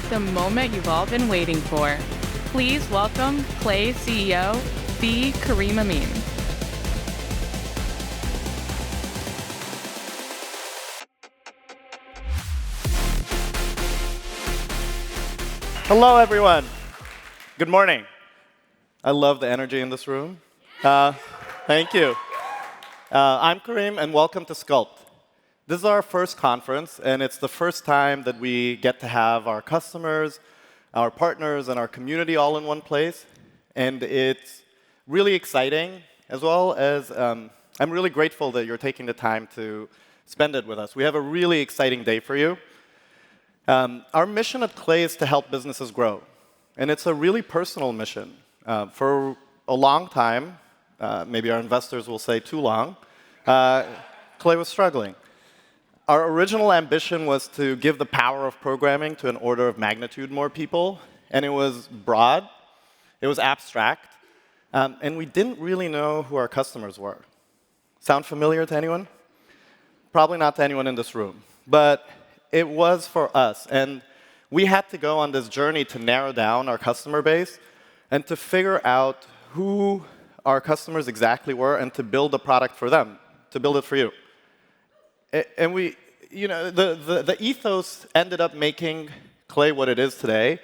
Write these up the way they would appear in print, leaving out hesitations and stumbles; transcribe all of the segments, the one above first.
the moment you've all been waiting for. Please welcome Clay's CEO, Abbie Kouzmanoff Amin. Hello, everyone. Good morning. I love the energy in this room. Thank you. I'm Kareem, and welcome to SCULPT. This is our first conference, and it's the first time that we get to have our customers, our partners, and our community all in one place. And it's really exciting, as well as I'm really grateful that you're taking the time to spend it with us. We have a really exciting day for you. Our mission at Clay is to help businesses grow. And it's a really personal mission. For a long time, maybe our investors will say too long, Clay was struggling. Our original ambition was to give the power of programming to an order of magnitude more people. And it was broad. It was abstract. And we didn't really know who our customers were. Sound familiar to anyone? Probably not to anyone in this room. But it was for us. And we had to go on this journey to narrow down our customer base and to figure out who our customers exactly were and to build a product for them, to build it for you. And the ethos ended up making Clay what it is today.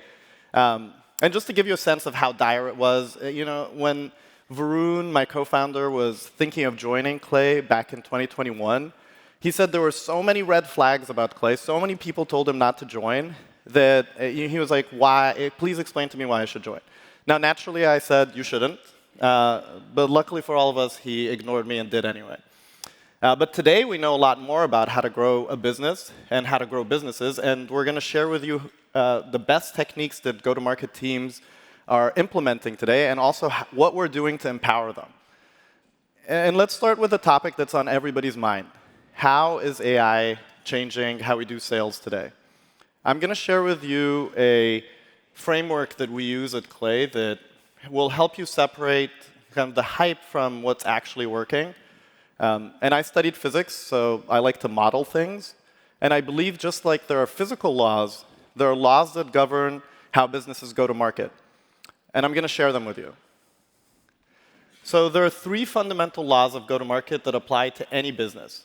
And just to give you a sense of how dire it was, when Varun, my co-founder, was thinking of joining Clay back in 2021, he said there were so many red flags about Clay, so many people told him not to join, that he was like, "Why? Please explain to me why I should join." Now, naturally, I said, "You shouldn't." But luckily for all of us, he ignored me and did anyway. But today, we know a lot more about how to grow a business and how to grow businesses. And we're going to share with you the best techniques that go-to-market teams are implementing today and also what we're doing to empower them. And let's start with a topic that's on everybody's mind. How is AI changing how we do sales today? I'm going to share with you a framework that we use at Clay that will help you separate kind of the hype from what's actually working. And I studied physics, so I like to model things. And I believe just like there are physical laws, there are laws that govern how businesses go to market. And I'm going to share them with you. So there are 3 fundamental laws of go-to-market that apply to any business.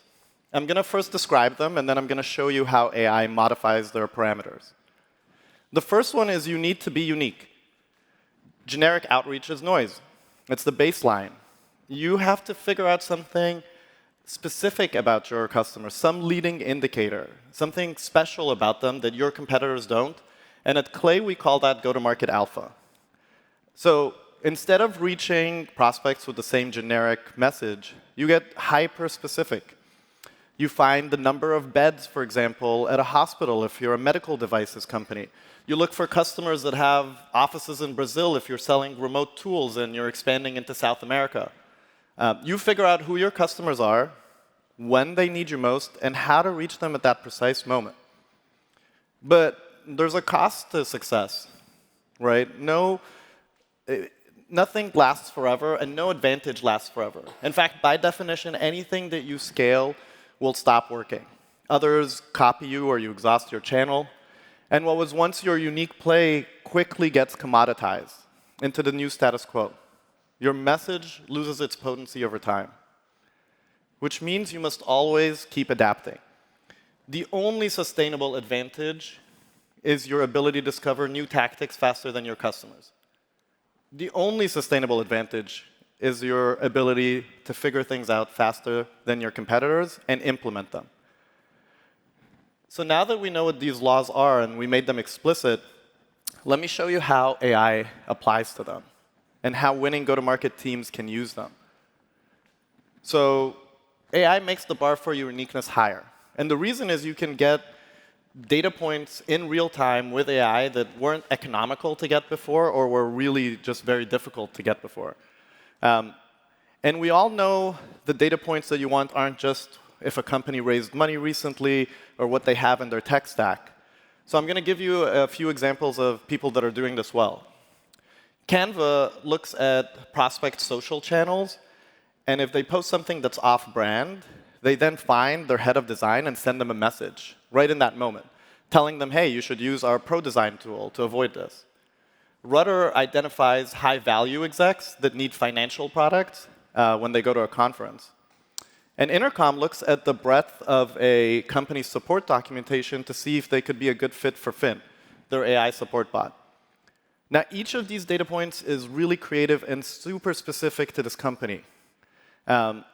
I'm going to first describe them, and then I'm going to show you how AI modifies their parameters. The first one is you need to be unique. Generic outreach is noise. It's the baseline. You have to figure out something specific about your customers, some leading indicator, something special about them that your competitors don't. And at Clay, we call that go-to-market alpha. So instead of reaching prospects with the same generic message, you get hyper-specific. You find the number of beds, for example, at a hospital if you're a medical devices company. You look for customers that have offices in Brazil if you're selling remote tools and you're expanding into South America. You figure out who your customers are, when they need you most, and how to reach them at that precise moment. But there's a cost to success, right? Nothing lasts forever, and no advantage lasts forever. In fact, by definition, anything that you scale will stop working. Others copy you or you exhaust your channel. And what was once your unique play quickly gets commoditized into the new status quo. Your message loses its potency over time, which means you must always keep adapting. The only sustainable advantage is your ability to discover new tactics faster than your customers. The only sustainable advantage is your ability to figure things out faster than your competitors and implement them. So now that we know what these laws are and we made them explicit, let me show you how AI applies to them and how winning go-to-market teams can use them. So AI makes the bar for uniqueness higher. And the reason is you can get data points in real time with AI that weren't economical to get before or were really just very difficult to get before. And we all know the data points that you want aren't just if a company raised money recently or what they have in their tech stack. So I'm going to give you a few examples of people that are doing this well. Canva looks at prospect social channels, and if they post something that's off-brand, they then find their head of design and send them a message right in that moment. telling them, hey, you should use our Pro Design tool to avoid this. Rudder identifies high-value execs that need financial products when they go to a conference. And Intercom looks at the breadth of a company's support documentation to see if they could be a good fit for Finn, their AI support bot. Now, each of these data points is really creative and super specific to this company. Now,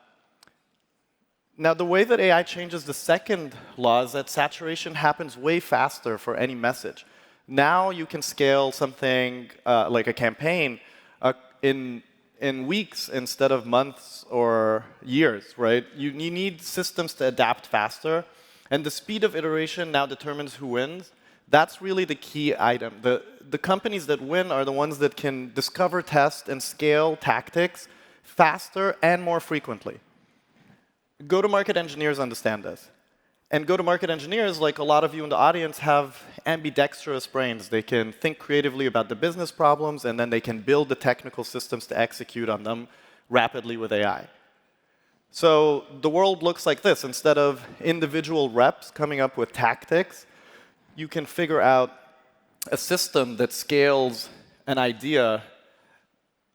the way that AI changes the second law is that saturation happens way faster for any message. Now you can scale something like a campaign in weeks instead of months or years, right? You need systems to adapt faster. And the speed of iteration now determines who wins. That's really the key item. The companies that win are the ones that can discover, test, and scale tactics faster and more frequently. Go-to-market engineers understand this. And go-to-market engineers, like a lot of you in the audience, have ambidextrous brains. They can think creatively about the business problems, and then they can build the technical systems to execute on them rapidly with AI. So the world looks like this. Instead of individual reps coming up with tactics, you can figure out a system that scales an idea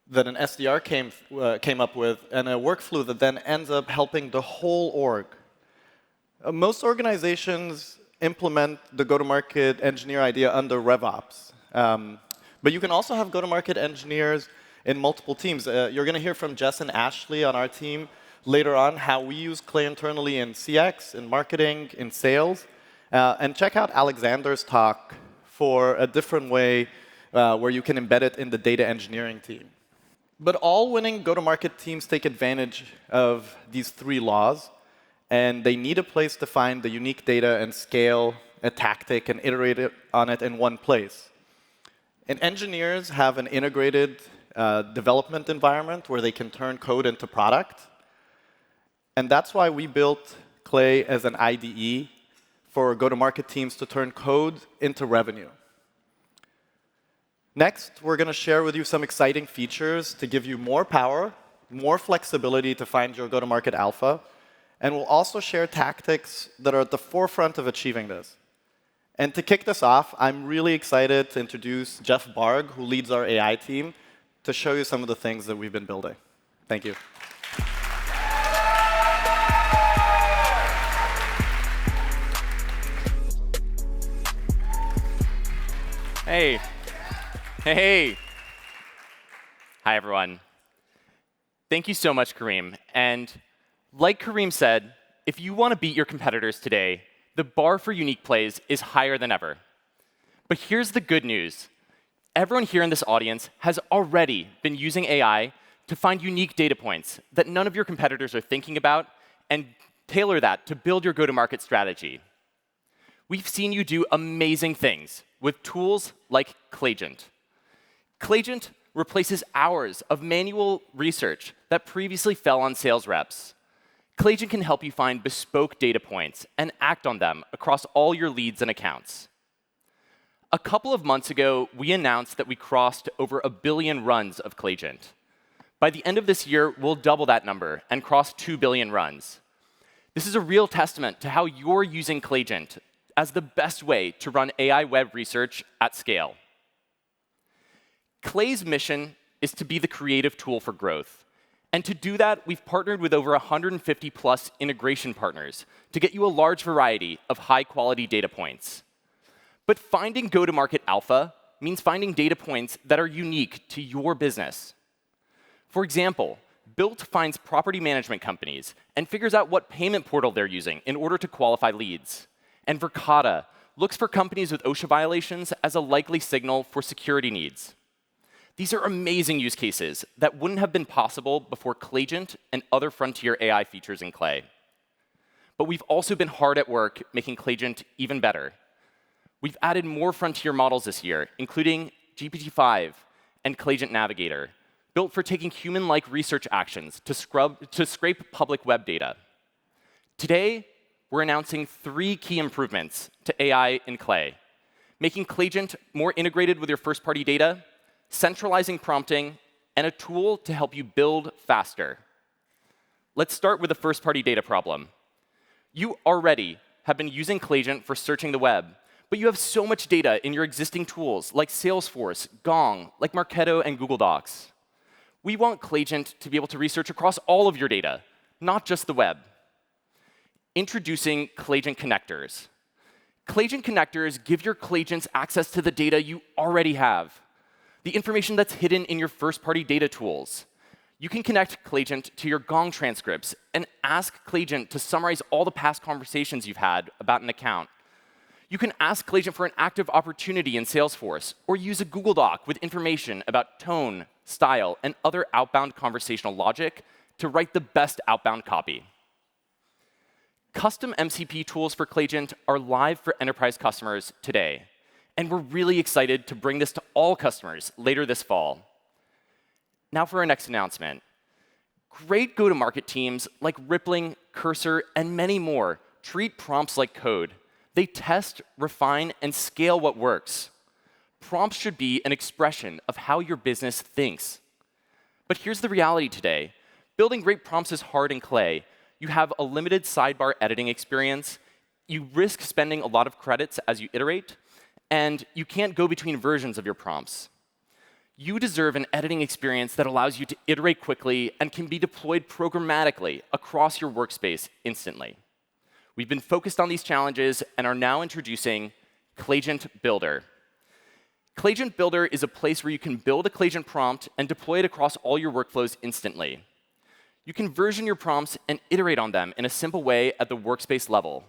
that an SDR came up with, and a workflow that then ends up helping the whole org. Most organizations implement the go-to-market engineer idea under RevOps. But you can also have go-to-market engineers in multiple teams. You're going to hear from Jess and Ashley on our team later on how we use Clay internally in CX, in marketing, in sales. And check out Alexander's talk for a different way where you can embed it in the data engineering team. But all winning go-to-market teams take advantage of these three laws. And they need a place to find the unique data and scale a tactic and iterate on it in one place. And engineers have an integrated development environment where they can turn code into product. And that's why we built Clay as an IDE for go-to-market teams to turn code into revenue. Next, we're going to share with you some exciting features to give you more power, more flexibility to find your go-to-market alpha. And we'll also share tactics that are at the forefront of achieving this. And to kick this off, I'm really excited to introduce Jeff Barg, who leads our AI team, to show you some of the things that we've been building. Thank you. Hey. Hey. Hi, everyone. Thank you so much, Kareem. And like Kareem said, if you want to beat your competitors today, the bar for unique plays is higher than ever. But here's the good news. Everyone here in this audience has already been using AI to find unique data points that none of your competitors are thinking about and tailor that to build your go-to-market strategy. We've seen you do amazing things with tools like Claygent. Claygent replaces hours of manual research that previously fell on sales reps. Claygent can help you find bespoke data points and act on them across all your leads and accounts. A couple of months ago, we announced that we crossed over 1 billion runs of Claygent. By the end of this year, we'll double that number and cross 2 billion runs. This is a real testament to how you're using Claygent as the best way to run AI web research at scale. Clay's mission is to be the creative tool for growth. And to do that, we've partnered with over 150+ integration partners to get you a large variety of high-quality data points. But finding go-to-market alpha means finding data points that are unique to your business. For example, Built finds property management companies and figures out what payment portal they're using in order to qualify leads. And Verkada looks for companies with OSHA violations as a likely signal for security needs. These are amazing use cases that wouldn't have been possible before Claygent and other frontier AI features in Clay. But we've also been hard at work making Claygent even better. We've added more frontier models this year, including GPT-5 and Claygent Navigator, built for taking human-like research actions to scrape public web data. Today, we're announcing 3 key improvements to AI in Clay, making Claygent more integrated with your first-party data, centralizing prompting, and a tool to help you build faster. Let's start with the first-party data problem. You already have been using Claygent for searching the web, but you have so much data in your existing tools like Salesforce, Gong, like Marketo, and Google Docs. We want Claygent to be able to research across all of your data, not just the web. Introducing Claygent Connectors. Claygent Connectors give your Claygents access to the data you already have, the information that's hidden in your first-party data tools. You can connect Claygent to your Gong transcripts and ask Claygent to summarize all the past conversations you've had about an account. You can ask Claygent for an active opportunity in Salesforce, or use a Google Doc with information about tone, style, and other outbound conversational logic to write the best outbound copy. Custom MCP tools for Claygent are live for enterprise customers today, and we're really excited to bring this to all customers later this fall. Now for our next announcement. Great go-to-market teams like Rippling, Cursor, and many more treat prompts like code. They test, refine, and scale what works. Prompts should be an expression of how your business thinks. But here's the reality today. Building great prompts is hard in Clay. You have a limited sidebar editing experience. You risk spending a lot of credits as you iterate. And you can't go between versions of your prompts. You deserve an editing experience that allows you to iterate quickly and can be deployed programmatically across your workspace instantly. We've been focused on these challenges and are now introducing Claygent Builder. Claygent Builder is a place where you can build a Claygent prompt and deploy it across all your workflows instantly. You can version your prompts and iterate on them in a simple way at the workspace level.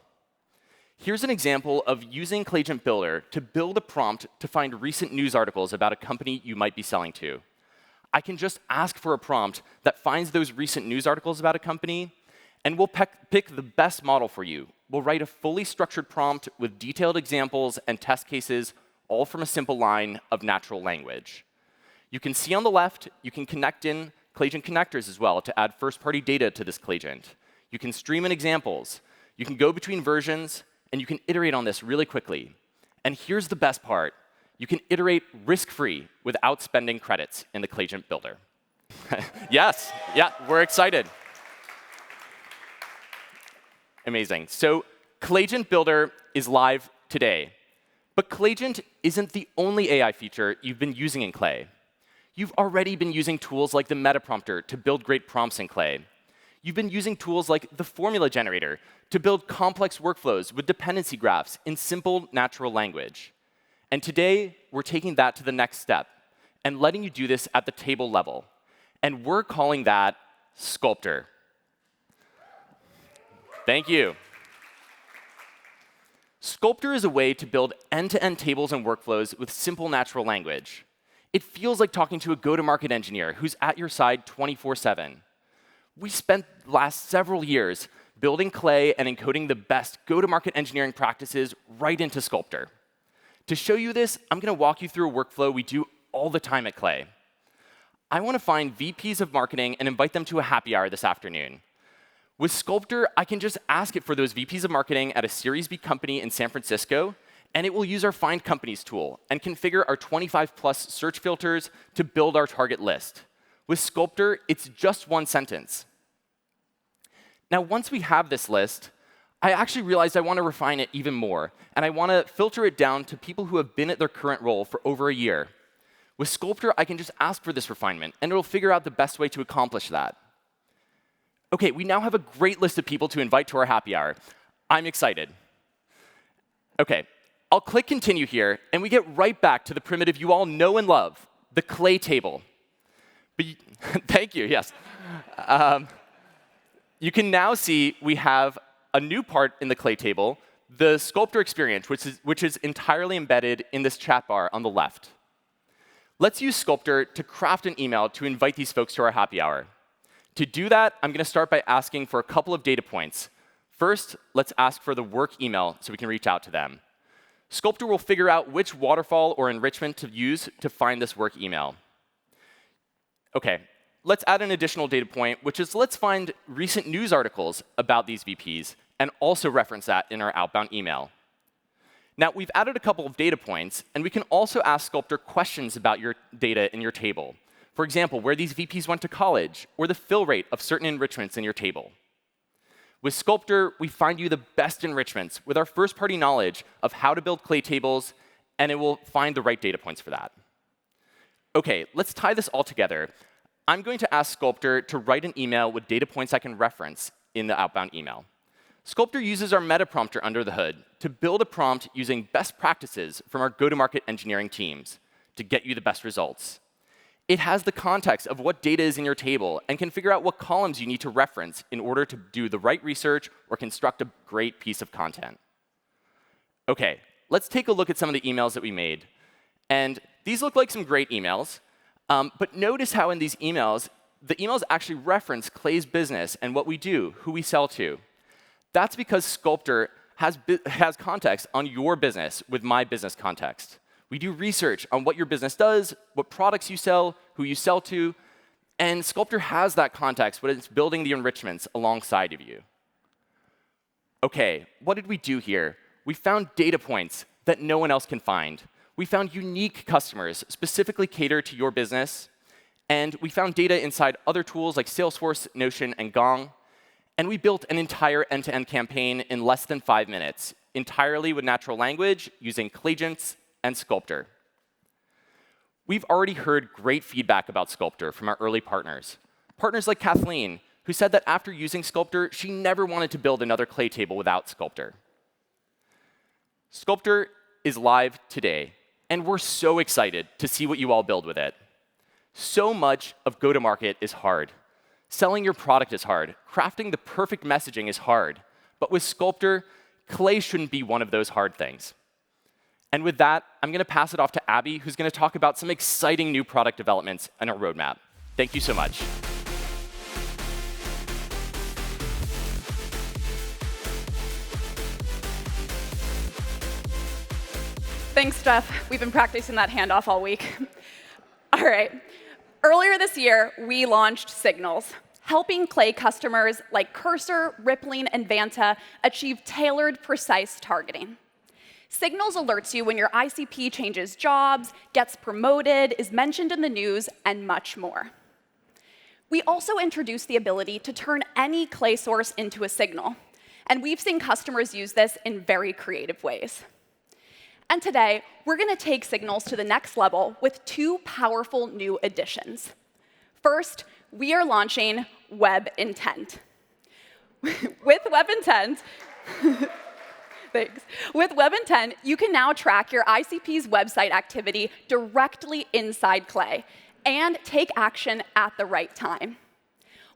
Here's an example of using Claygent Builder to build a prompt to find recent news articles about a company you might be selling to. I can just ask for a prompt that finds those recent news articles about a company, and we'll pick the best model for you. We'll write a fully structured prompt with detailed examples and test cases, all from a simple line of natural language. You can see on the left, you can connect in Claygent Connectors as well to add first-party data to this Claygent. You can stream in examples. You can go between versions, and you can iterate on this really quickly. And here's the best part. You can iterate risk-free without spending credits in the Claygent Builder. Yes, yeah, we're excited. Amazing. So Claygent Builder is live today. But Claygent isn't the only AI feature you've been using in Clay. You've already been using tools like the metaprompter to build great prompts in Clay. You've been using tools like the formula generator to build complex workflows with dependency graphs in simple natural language. And today, we're taking that to the next step and letting you do this at the table level. And we're calling that Sculptor. Thank you. Sculptor is a way to build end-to-end tables and workflows with simple natural language. It feels like talking to a go-to-market engineer who's at your side 24/7. We spent the last several years building Clay and encoding the best go-to-market engineering practices right into Sculptor. To show you this, I'm going to walk you through a workflow we do all the time at Clay. I want to find VPs of marketing and invite them to a happy hour this afternoon. With Sculptor, I can just ask it for those VPs of marketing at a Series B company in San Francisco, and it will use our Find Companies tool and configure our 25+ search filters to build our target list. With Sculptor, it's just one sentence. Now, once we have this list, I actually realized I want to refine it even more, and I want to filter it down to people who have been at their current role for over a year. With Sculptor, I can just ask for this refinement, and it'll figure out the best way to accomplish that. OK, we now have a great list of people to invite to our happy hour. I'm excited. OK, I'll click Continue here, and we get right back to the primitive you all know and love, the Clay table. But thank you, yes. You can now see we have a new part in the Clay table, the Sculptor experience, which is entirely embedded in this chat bar on the left. Let's use Sculptor to craft an email to invite these folks to our happy hour. To do that, I'm going to start by asking for a couple of data points. First, let's ask for the work email so we can reach out to them. Sculptor will figure out which waterfall or enrichment to use to find this work email. OK, let's add an additional data point, which is let's find recent news articles about these VPs and also reference that in our outbound email. Now, we've added a couple of data points, and we can also ask Sculptor questions about your data in your table. For example, where these VPs went to college, or the fill rate of certain enrichments in your table. With Sculptor, we find you the best enrichments with our first-party knowledge of how to build clay tables, and it will find the right data points for that. OK, let's tie this all together. I'm going to ask Sculptor to write an email with data points I can reference in the outbound email. Sculptor uses our meta prompter under the hood to build a prompt using best practices from our go-to-market engineering teams to get you the best results. It has the context of what data is in your table and can figure out what columns you need to reference in order to do the right research or construct a great piece of content. OK, let's take a look at some of the emails that we made. And these look like some great emails. But notice how in these emails, the emails actually reference Clay's business and what we do, who we sell to. That's because Sculptor has context on your business with my business context. We do research on what your business does, what products you sell, who you sell to, and Sculptor has that context when it's building the enrichments alongside of you. OK, what did we do here? We found data points that no one else can find. We found unique customers specifically catered to your business, and we found data inside other tools like Salesforce, Notion, and Gong. And we built an entire end-to-end campaign in less than 5 minutes, entirely with natural language using Claygents and Sculptor. We've already heard great feedback about Sculptor from our early partners. Partners like Kathleen, who said that after using Sculptor, she never wanted to build another clay table without Sculptor. Sculptor is live today, and we're so excited to see what you all build with it. So much of go-to-market is hard. Selling your product is hard. Crafting the perfect messaging is hard. But with Sculptor, clay shouldn't be one of those hard things. And with that, I'm going to pass it off to Abbie, who's going to talk about some exciting new product developments and our roadmap. Thank you so much. Thanks, Jeff. We've been practicing that handoff all week. All right. Earlier this year, we launched Signals, helping Clay customers like Cursor, Rippling, and Vanta achieve tailored, precise targeting. Signals alerts you when your ICP changes jobs, gets promoted, is mentioned in the news, and much more. We also introduced the ability to turn any Clay source into a signal. And we've seen customers use this in very creative ways. And today, we're going to take Signals to the next level with 2 powerful new additions. First, we are launching Web Intent. With Web Intent, thanks. With Web Intent, you can now track your ICP's website activity directly inside Clay and take action at the right time.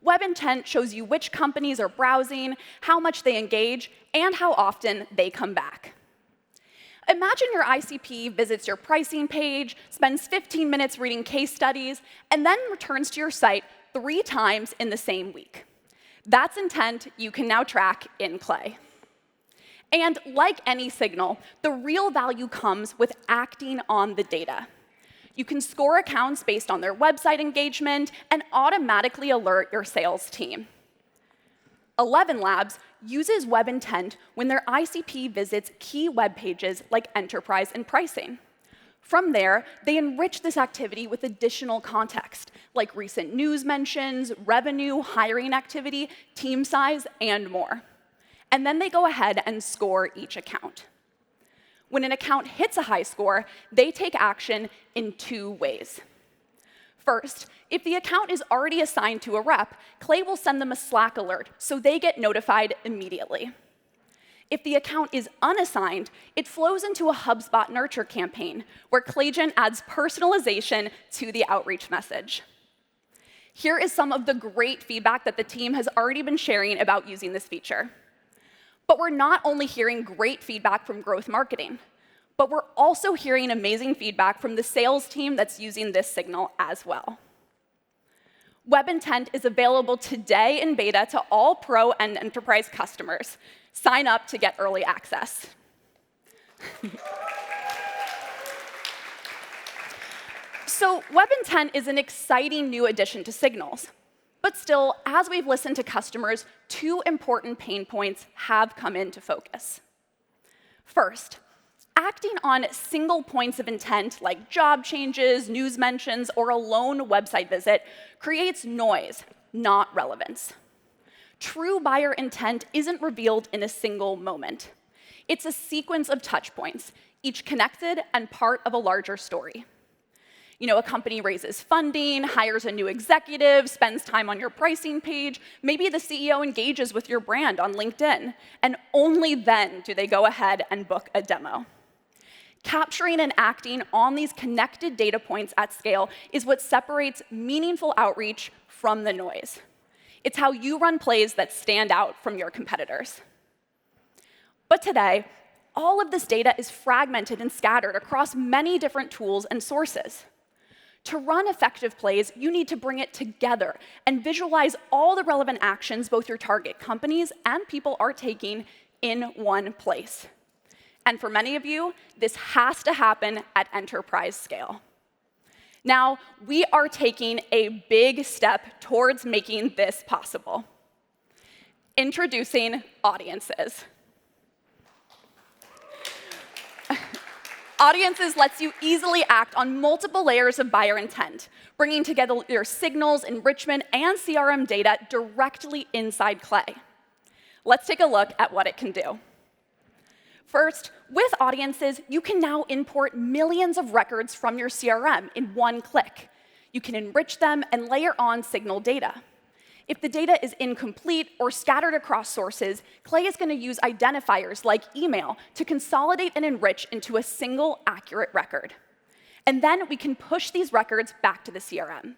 Web Intent shows you which companies are browsing, how much they engage, and how often they come back. Imagine your ICP visits your pricing page, spends 15 minutes reading case studies, and then returns to your site 3 times in the same week. That's intent you can now track in Clay. And like any signal, the real value comes with acting on the data. You can score accounts based on their website engagement and automatically alert your sales team. ElevenLabs uses Web Intent when their ICP visits key web pages like Enterprise and Pricing. From there, they enrich this activity with additional context, like recent news mentions, revenue, hiring activity, team size, and more. And then they go ahead and score each account. When an account hits a high score, they take action in 2 ways. First, if the account is already assigned to a rep, Clay will send them a Slack alert, so they get notified immediately. If the account is unassigned, it flows into a HubSpot nurture campaign, where Claygent adds personalization to the outreach message. Here is some of the great feedback that the team has already been sharing about using this feature. But we're not only hearing great feedback from growth marketing, but we're also hearing amazing feedback from the sales team that's using this signal as well. Web Intent is available today in beta to all Pro and Enterprise customers. Sign up to get early access. So Web Intent is an exciting new addition to Signals. But still, as we've listened to customers, 2 important pain points have come into focus. First, acting on single points of intent, like job changes, news mentions, or a lone website visit, creates noise, not relevance. true buyer intent isn't revealed in a single moment. It's a sequence of touch points, each connected and part of a larger story. A company raises funding, hires a new executive, spends time on your pricing page. Maybe the CEO engages with your brand on LinkedIn, and only then do they go ahead and book a demo. Capturing and acting on these connected data points at scale is what separates meaningful outreach from the noise. It's how you run plays that stand out from your competitors. But today, all of this data is fragmented and scattered across many different tools and sources. To run effective plays, you need to bring it together and visualize all the relevant actions both your target companies and people are taking in one place. And for many of you, this has to happen at enterprise scale. Now, we are taking a big step towards making this possible. Introducing audiences. Audiences lets you easily act on multiple layers of buyer intent, bringing together your signals, enrichment, and CRM data directly inside Clay. Let's take a look at what it can do. First, with audiences, you can now import millions of records from your CRM in one click. You can enrich them and layer on signal data. If the data is incomplete or scattered across sources, Clay is going to use identifiers like email to consolidate and enrich into a single accurate record. And then we can push these records back to the CRM.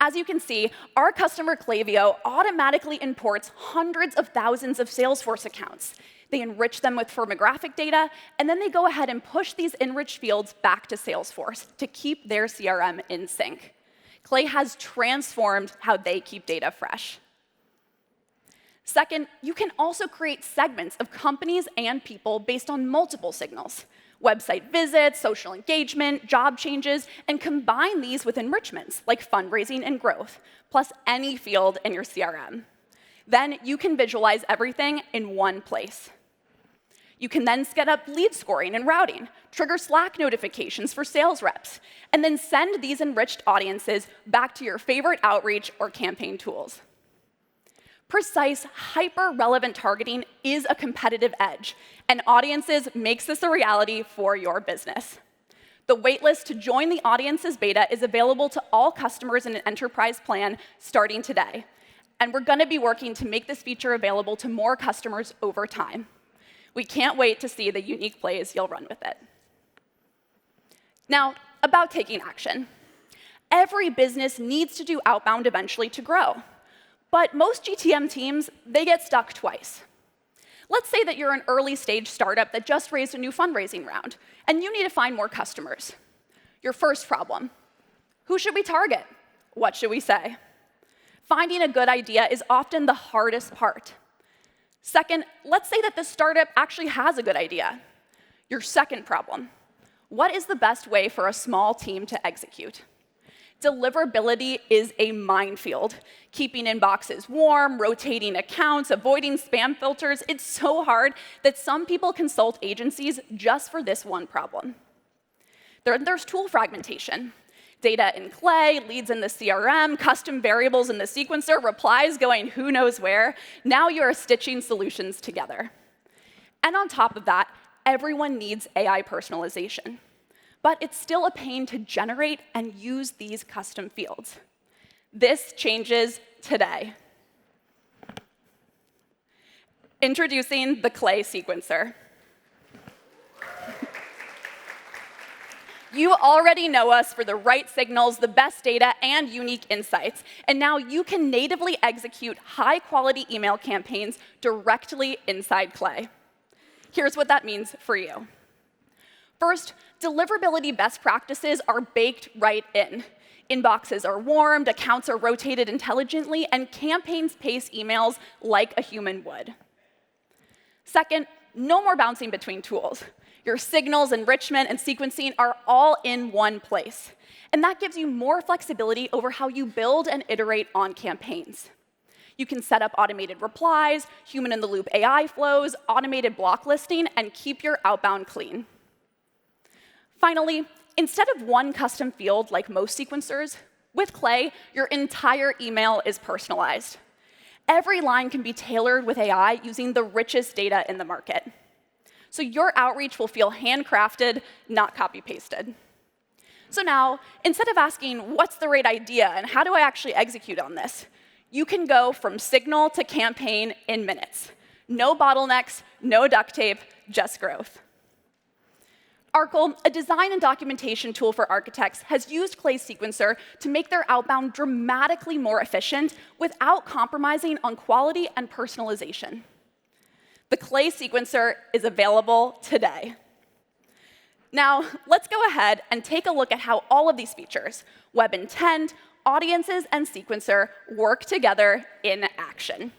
As you can see, our customer Klaviyo automatically imports hundreds of thousands of Salesforce accounts. They enrich them with firmographic data, and then they go ahead and push these enriched fields back to Salesforce to keep their CRM in sync. Clay has transformed how they keep data fresh. Second, you can also create segments of companies and people based on multiple signals, website visits, social engagement, job changes, and combine these with enrichments like fundraising and growth, plus any field in your CRM. Then you can visualize everything in one place. You can then set up lead scoring and routing, trigger Slack notifications for sales reps, and then send these enriched audiences back to your favorite outreach or campaign tools. Precise, hyper-relevant targeting is a competitive edge, and Audiences makes this a reality for your business. The waitlist to join the Audiences beta is available to all customers in an enterprise plan starting today, and we're going to be working to make this feature available to more customers over time. We can't wait to see the unique plays you'll run with it. Now, about taking action. Every business needs to do outbound eventually to grow. But most GTM teams, they get stuck twice. Let's say that you're an early-stage startup that just raised a new fundraising round, and you need to find more customers. Your first problem: who should we target? What should we say? Finding a good idea is often the hardest part. Second, let's say that this startup actually has a good idea. Your second problem: what is the best way for a small team to execute? Deliverability is a minefield. Keeping inboxes warm, rotating accounts, avoiding spam filters, it's so hard that some people consult agencies just for this one problem. There's tool fragmentation. Data in Clay, leads in the CRM, custom variables in the sequencer, replies going who knows where. Now you're stitching solutions together. And on top of that, everyone needs AI personalization. But it's still a pain to generate and use these custom fields. This changes today. Introducing the Clay sequencer. You already know us for the right signals, the best data, and unique insights. And now you can natively execute high-quality email campaigns directly inside Clay. Here's what that means for you. First, deliverability best practices are baked right in. Inboxes are warmed, accounts are rotated intelligently, and campaigns pace emails like a human would. Second, no more bouncing between tools. Your signals, enrichment, and sequencing are all in one place. And that gives you more flexibility over how you build and iterate on campaigns. You can set up automated replies, human-in-the-loop AI flows, automated block listing, and keep your outbound clean. Finally, instead of one custom field like most sequencers, with Clay, your entire email is personalized. every line can be tailored with AI using the richest data in the market. So your outreach will feel handcrafted, not copy-pasted. So now, instead of asking, what's the right idea and how do I actually execute on this, you can go from signal to campaign in minutes. No bottlenecks, no duct tape, just growth. Arcle, a design and documentation tool for architects, has used Clay Sequencer to make their outbound dramatically more efficient without compromising on quality and personalization. The Clay Sequencer is available today. Now, let's go ahead and take a look at how all of these features, Web Intent, Audiences, and Sequencer, work together in action.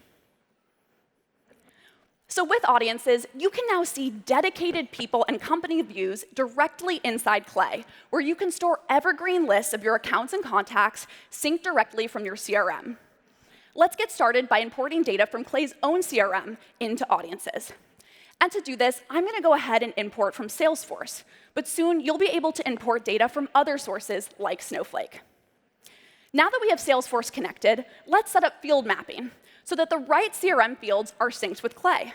So with Audiences, you can now see dedicated people and company views directly inside Clay, where you can store evergreen lists of your accounts and contacts synced directly from your CRM. Let's get started by importing data from Clay's own CRM into Audiences. And to do this, I'm going to go ahead and import from Salesforce. But soon, you'll be able to import data from other sources like Snowflake. Now that we have Salesforce connected, let's set up field mapping so that the right CRM fields are synced with Clay.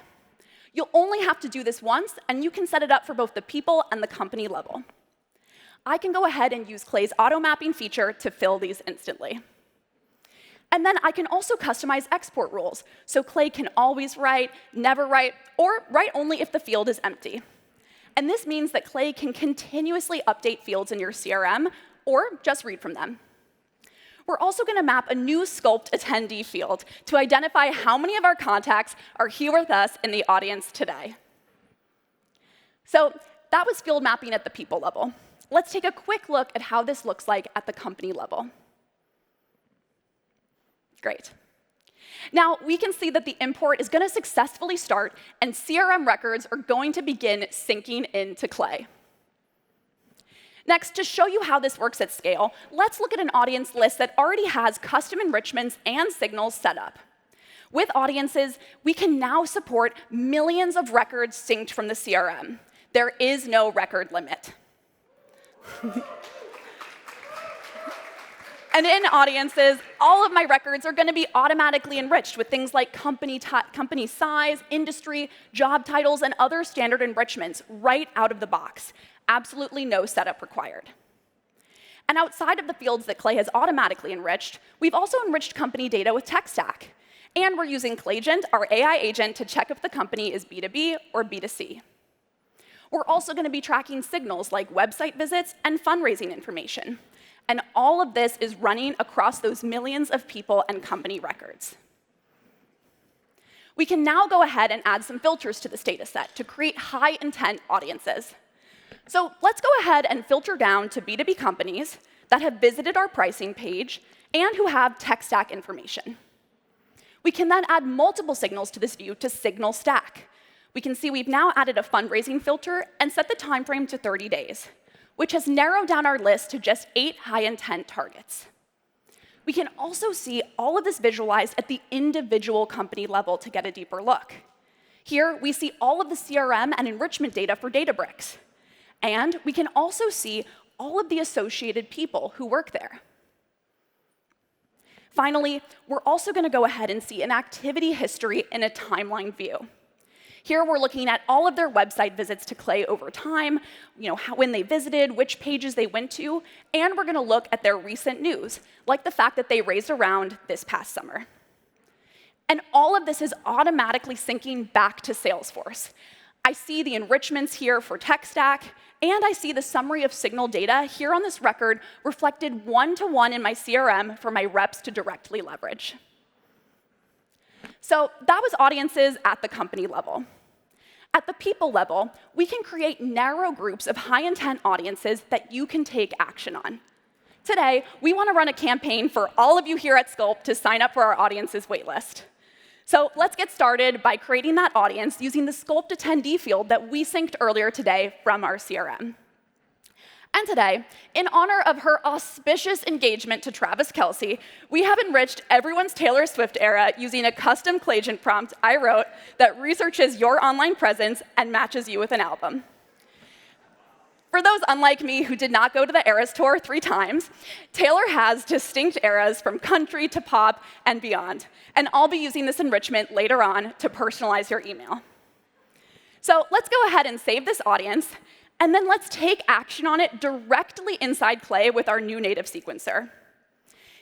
You'll only have to do this once, and you can set it up for both the people and the company level. I can go ahead and use Clay's auto mapping feature to fill these instantly. And then I can also customize export rules, so Clay can always write, never write, or write only if the field is empty. And this means that Clay can continuously update fields in your CRM, or just read from them. We're also going to map a new SCULPT attendee field to identify how many of our contacts are here with us in the audience today. So that was field mapping at the people level. Let's take a quick look at how this looks like at the company level. Great. Now, we can see that the import is going to successfully start, and CRM records are going to begin syncing into Clay. Next, to show you how this works at scale, let's look at an audience list that already has custom enrichments and signals set up. With Audiences, we can now support millions of records synced from the CRM. There is no record limit. And in Audiences, all of my records are going to be automatically enriched with things like company size, industry, job titles, and other standard enrichments right out of the box. Absolutely no setup required. And outside of the fields that Clay has automatically enriched, we've also enriched company data with tech stack. And we're using Claygent, our AI agent, to check if the company is B2B or B2C. We're also going to be tracking signals like website visits and fundraising information. And all of this is running across those millions of people and company records. We can now go ahead and add some filters to this data set to create high-intent audiences. So let's go ahead and filter down to B2B companies that have visited our pricing page and who have tech stack information. We can then add multiple signals to this view to signal stack. We can see we've now added a fundraising filter and set the time frame to 30 days. Which has narrowed down our list to just 8 high-intent targets. We can also see all of this visualized at the individual company level to get a deeper look. Here, we see all of the CRM and enrichment data for Databricks. And we can also see all of the associated people who work there. Finally, we're also going to go ahead and see an activity history in a timeline view. Here we're looking at all of their website visits to Clay over time, when they visited, which pages they went to, and we're going to look at their recent news, like the fact that they raised a round this past summer. And all of this is automatically syncing back to Salesforce. I see the enrichments here for tech stack, and I see the summary of signal data here on this record reflected one-to-one in my CRM for my reps to directly leverage. So that was Audiences at the company level. At the people level, we can create narrow groups of high-intent audiences that you can take action on. Today, we want to run a campaign for all of you here at SCULPT to sign up for our Audiences waitlist. So let's get started by creating that audience using the SCULPT attendee field that we synced earlier today from our CRM. And today, in honor of her auspicious engagement to Travis Kelce, we have enriched everyone's Taylor Swift era using a custom Claygent prompt I wrote that researches your online presence and matches you with an album. For those unlike me who did not go to the Eras Tour 3 times, Taylor has distinct eras from country to pop and beyond. And I'll be using this enrichment later on to personalize your email. So let's go ahead and save this audience, and then let's take action on it directly inside Clay with our new native sequencer.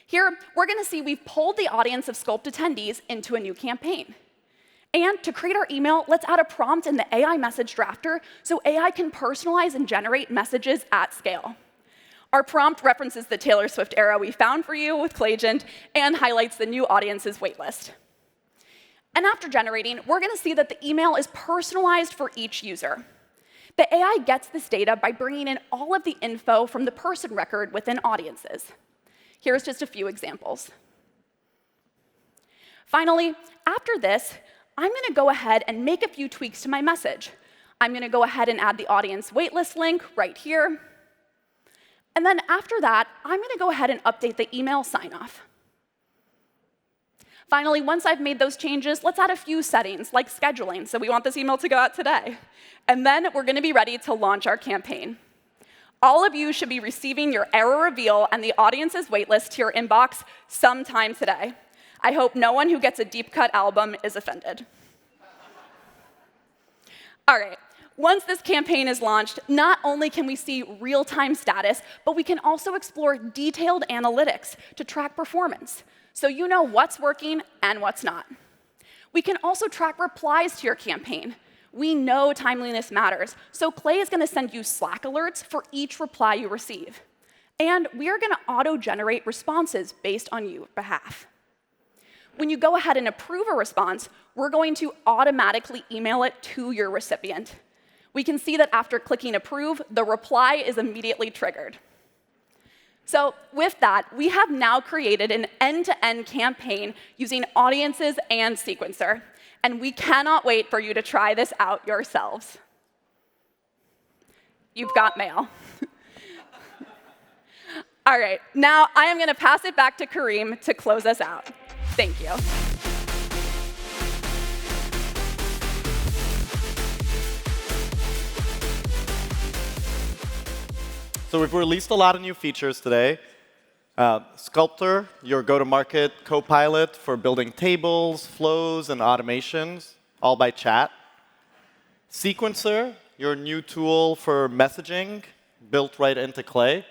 Here, we're going to see we've pulled the audience of Sculpt attendees into a new campaign. And to create our email, let's add a prompt in the AI message drafter so AI can personalize and generate messages at scale. Our prompt references the Taylor Swift era we found for you with Claygent and highlights the new audience's waitlist. And after generating, we're going to see that the email is personalized for each user. The AI gets this data by bringing in all of the info from the person record within audiences. Here's just a few examples. Finally, after this, I'm going to go ahead and make a few tweaks to my message. I'm going to go ahead and add the audience waitlist link right here. And then after that, I'm going to go ahead and update the email sign-off. Finally, once I've made those changes, let's add a few settings, like scheduling, so we want this email to go out today. And then we're going to be ready to launch our campaign. All of you should be receiving your error reveal and the audience's waitlist to your inbox sometime today. I hope no one who gets a deep cut album is offended. All right, once this campaign is launched, not only can we see real-time status, but we can also explore detailed analytics to track performance, so you know what's working and what's not. We can also track replies to your campaign. We know timeliness matters, so Clay is going to send you Slack alerts for each reply you receive. And we are going to auto-generate responses based on your behalf. When you go ahead and approve a response, we're going to automatically email it to your recipient. We can see that after clicking approve, the reply is immediately triggered. So with that, we have now created an end-to-end campaign using audiences and sequencer. And we cannot wait for you to try this out yourselves. You've got mail. All right, now I am going to pass it back to Kareem to close us out. Thank you. So we've released a lot of new features today. Sculptor, your go-to-market copilot for building tables, flows, and automations, all by chat. Sequencer, your new tool for messaging, built right into Clay.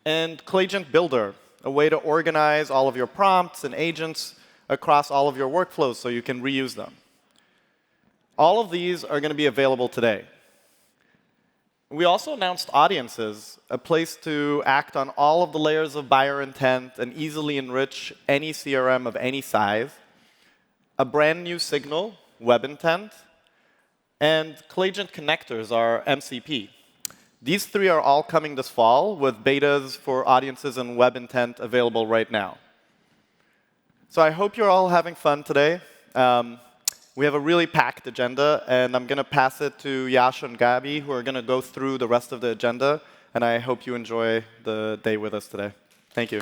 And Claygent Builder, a way to organize all of your prompts and agents across all of your workflows so you can reuse them. All of these are going to be available today. We also announced Audiences, a place to act on all of the layers of buyer intent and easily enrich any CRM of any size, a brand new signal, Web Intent, and Claygent Connectors, our MCP. These 3 are all coming this fall with betas for Audiences and Web Intent available right now. So I hope you're all having fun today. We have a really packed agenda, and I'm going to pass it to Yash and Gabi, who are going to go through the rest of the agenda. And I hope you enjoy the day with us today. Thank you.